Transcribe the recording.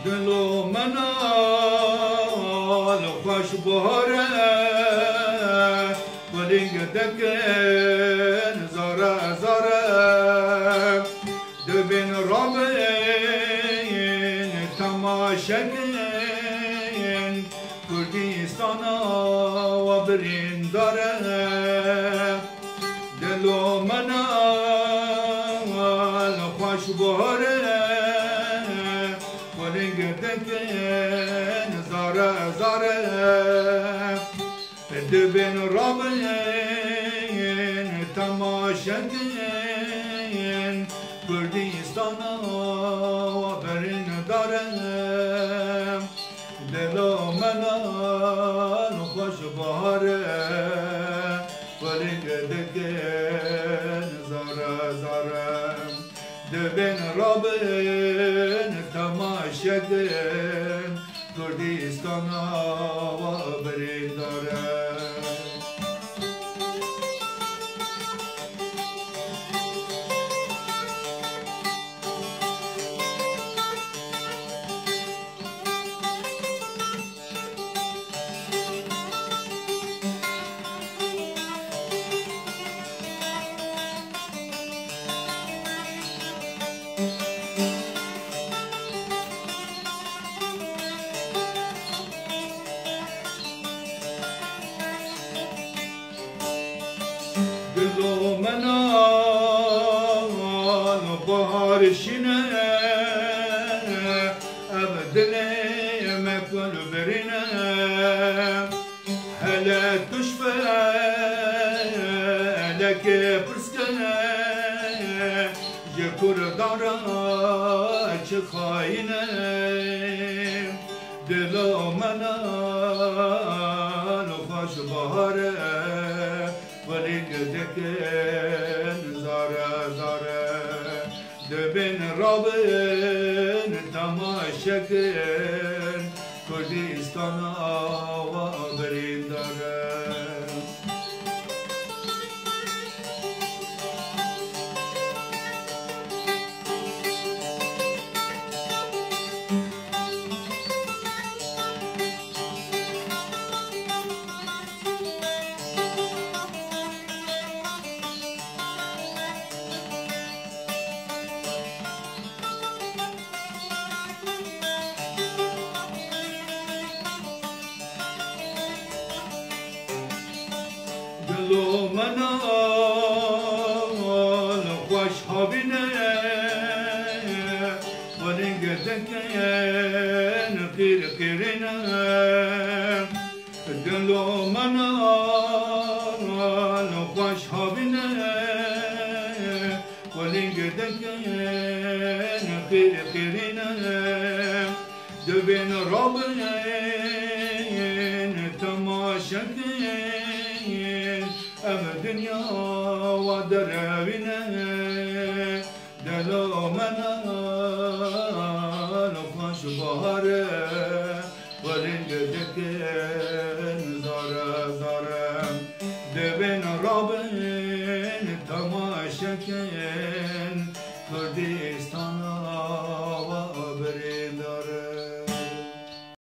دلو منال خوش بهاره ولینگ دکن زاره زاره دبین رابین تماشکن کردستانا و برین داره دلو منال خوش بهاره دکن زاره زاره دبین رابین تماشکن کردستانا و برین داره دلو منال خوش بهاره ولینگ دکن زاره زاره دبین رابین تماشکن کردستانا و برین داره دلو منال بهار شینه اب دلی مکن برینه هلا تشفه لک پرسکنه یکور دارا چه خاینه دلو منال خوش بهاره ولینگ دکن زاره زاره دبین رابین تماشکن کردستانا و برین داره دلو منال خوش هابینه ولینگ دکن خیر خیرینه دلو منال خوش هابینه ولینگ دکن خیر خیرینه دبین رابین تماشکن ام دنیا و دروینه دلو منال خوش بهاره ولینگ دکن زاره زاره دبین رابین تماشکن